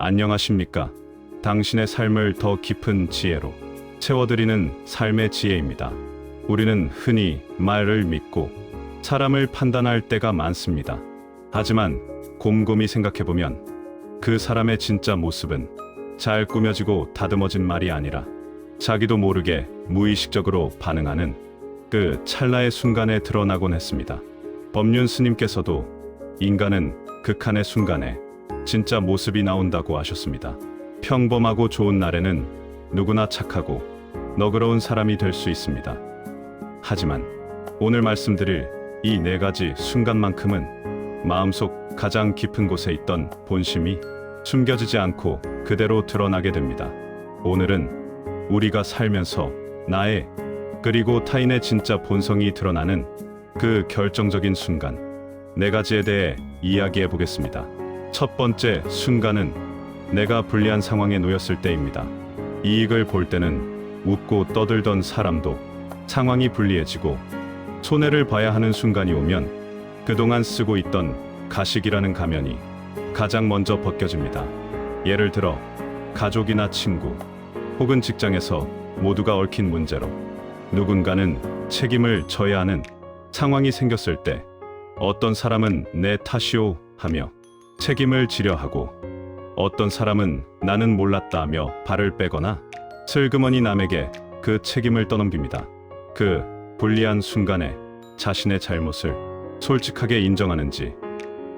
안녕하십니까? 당신의 삶을 더 깊은 지혜로 채워드리는 삶의 지혜입니다. 우리는 흔히 말을 믿고 사람을 판단할 때가 많습니다. 하지만 곰곰이 생각해보면 그 사람의 진짜 모습은 잘 꾸며지고 다듬어진 말이 아니라 자기도 모르게 무의식적으로 반응하는 그 찰나의 순간에 드러나곤 했습니다. 법륜 스님께서도 인간은 극한의 순간에 진짜 모습이 나온다고 하셨습니다. 평범하고 좋은 날에는 누구나 착하고 너그러운 사람이 될 수 있습니다. 하지만 오늘 말씀드릴 이 네 가지 순간만큼은 마음속 가장 깊은 곳에 있던 본심이 숨겨지지 않고 그대로 드러나게 됩니다. 오늘은 우리가 살면서 나의 그리고 타인의 진짜 본성이 드러나는 그 결정적인 순간 네 가지에 대해 이야기해 보겠습니다. 첫 번째 순간은 내가 불리한 상황에 놓였을 때입니다. 이익을 볼 때는 웃고 떠들던 사람도 상황이 불리해지고 손해를 봐야 하는 순간이 오면 그동안 쓰고 있던 가식이라는 가면이 가장 먼저 벗겨집니다. 예를 들어 가족이나 친구 혹은 직장에서 모두가 얽힌 문제로 누군가는 책임을 져야 하는 상황이 생겼을 때 어떤 사람은 내 탓이오 하며 책임을 지려 하고 어떤 사람은 나는 몰랐다 하며 발을 빼거나 슬그머니 남에게 그 책임을 떠넘깁니다. 그 불리한 순간에 자신의 잘못을 솔직하게 인정하는지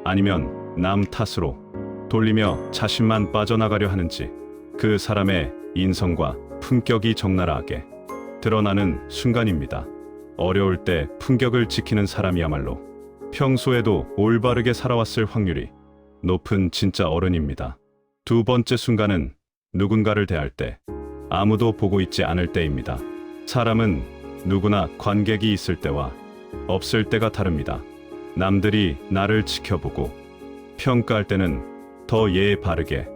아니면 남 탓으로 돌리며 자신만 빠져나가려 하는지 그 사람의 인성과 품격이 적나라하게 드러나는 순간입니다. 어려울 때 품격을 지키는 사람이야말로 평소에도 올바르게 살아왔을 확률이 높은 진짜 어른입니다. 두 번째 순간은 누군가를 대할 때 아무도 보고 있지 않을 때입니다. 사람은 누구나 관객이 있을 때와 없을 때가 다릅니다. 남들이 나를 지켜보고 평가할 때는 더 예의 바르게,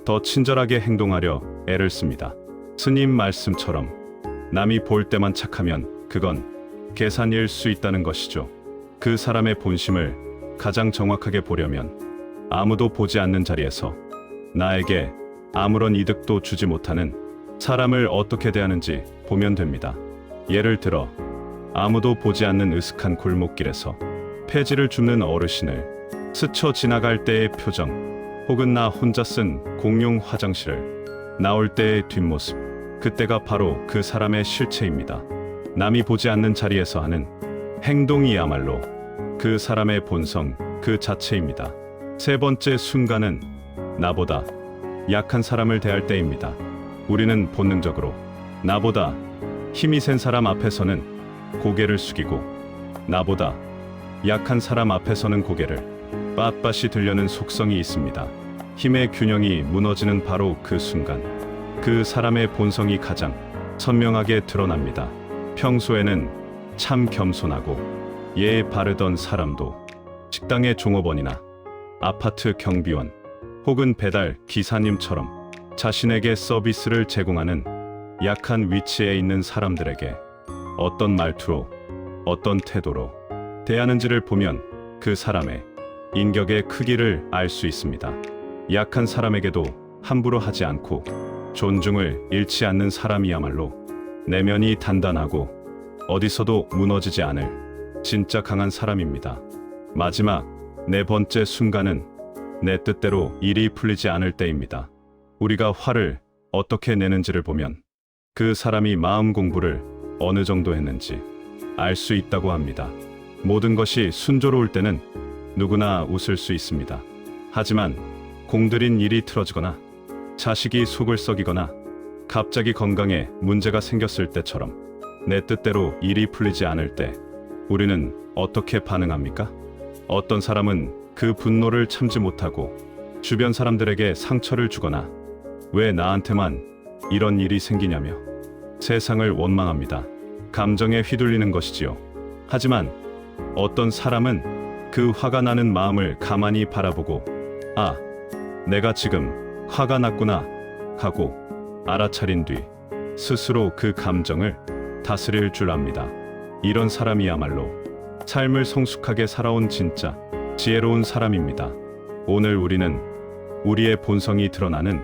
더 친절하게 행동하려 애를 씁니다. 스님 말씀처럼 남이 볼 때만 착하면 그건 계산일 수 있다는 것이죠. 그 사람의 본심을 가장 정확하게 보려면 아무도 보지 않는 자리에서 나에게 아무런 이득도 주지 못하는 사람을 어떻게 대하는지 보면 됩니다. 예를 들어 아무도 보지 않는 으슥한 골목길에서 폐지를 줍는 어르신을 스쳐 지나갈 때의 표정 혹은 나 혼자 쓴 공용 화장실을 나올 때의 뒷모습 그때가 바로 그 사람의 실체입니다. 남이 보지 않는 자리에서 하는 행동이야말로 그 사람의 본성 그 자체입니다. 세 번째 순간은 나보다 약한 사람을 대할 때입니다. 우리는 본능적으로 나보다 힘이 센 사람 앞에서는 고개를 숙이고 나보다 약한 사람 앞에서는 고개를 빳빳이 들려는 속성이 있습니다. 힘의 균형이 무너지는 바로 그 순간 그 사람의 본성이 가장 선명하게 드러납니다. 평소에는 참 겸손하고 예의 바르던 사람도 식당의 종업원이나 아파트 경비원 혹은 배달 기사님처럼 자신에게 서비스를 제공하는 약한 위치에 있는 사람들에게 어떤 말투로 어떤 태도로 대하는지를 보면 그 사람의 인격의 크기를 알 수 있습니다. 약한 사람에게도 함부로 하지 않고 존중을 잃지 않는 사람이야말로 내면이 단단하고 어디서도 무너지지 않을 진짜 강한 사람입니다. 마지막 네 번째 순간은 내 뜻대로 일이 풀리지 않을 때입니다. 우리가 화를 어떻게 내는지를 보면 그 사람이 마음 공부를 어느 정도 했는지 알 수 있다고 합니다. 모든 것이 순조로울 때는 누구나 웃을 수 있습니다. 하지만 공들인 일이 틀어지거나 자식이 속을 썩이거나 갑자기 건강에 문제가 생겼을 때처럼 내 뜻대로 일이 풀리지 않을 때 우리는 어떻게 반응합니까? 어떤 사람은 그 분노를 참지 못하고 주변 사람들에게 상처를 주거나 왜 나한테만 이런 일이 생기냐며 세상을 원망합니다. 감정에 휘둘리는 것이지요. 하지만 어떤 사람은 그 화가 나는 마음을 가만히 바라보고 아, 내가 지금 화가 났구나 하고 알아차린 뒤 스스로 그 감정을 다스릴 줄 압니다. 이런 사람이야말로 삶을 성숙하게 살아온 진짜 지혜로운 사람입니다. 오늘 우리는 우리의 본성이 드러나는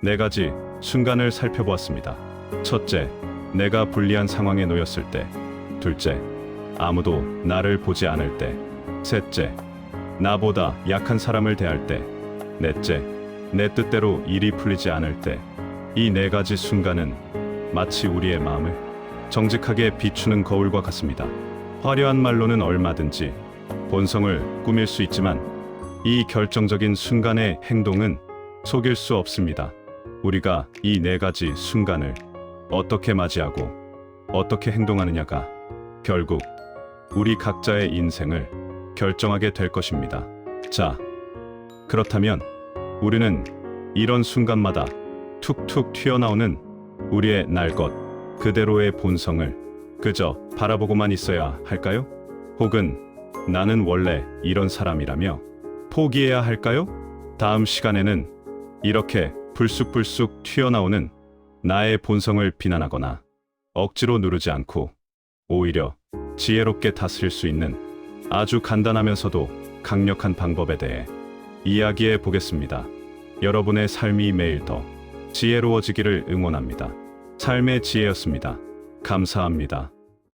네 가지 순간을 살펴보았습니다. 첫째, 내가 불리한 상황에 놓였을 때. 둘째, 아무도 나를 보지 않을 때. 셋째, 나보다 약한 사람을 대할 때. 넷째, 내 뜻대로 일이 풀리지 않을 때. 이 네 가지 순간은 마치 우리의 마음을 정직하게 비추는 거울과 같습니다. 화려한 말로는 얼마든지 본성을 꾸밀 수 있지만 이 결정적인 순간의 행동은 속일 수 없습니다. 우리가 이 네 가지 순간을 어떻게 맞이하고 어떻게 행동하느냐가 결국 우리 각자의 인생을 결정하게 될 것입니다. 자, 그렇다면 우리는 이런 순간마다 툭툭 튀어나오는 우리의 날 것 그대로의 본성을 그저 바라보고만 있어야 할까요? 혹은 나는 원래 이런 사람이라며 포기해야 할까요? 다음 시간에는 이렇게 불쑥불쑥 튀어나오는 나의 본성을 비난하거나 억지로 누르지 않고 오히려 지혜롭게 다스릴 수 있는 아주 간단하면서도 강력한 방법에 대해 이야기해 보겠습니다. 여러분의 삶이 매일 더 지혜로워지기를 응원합니다. 삶의 지혜였습니다. 감사합니다.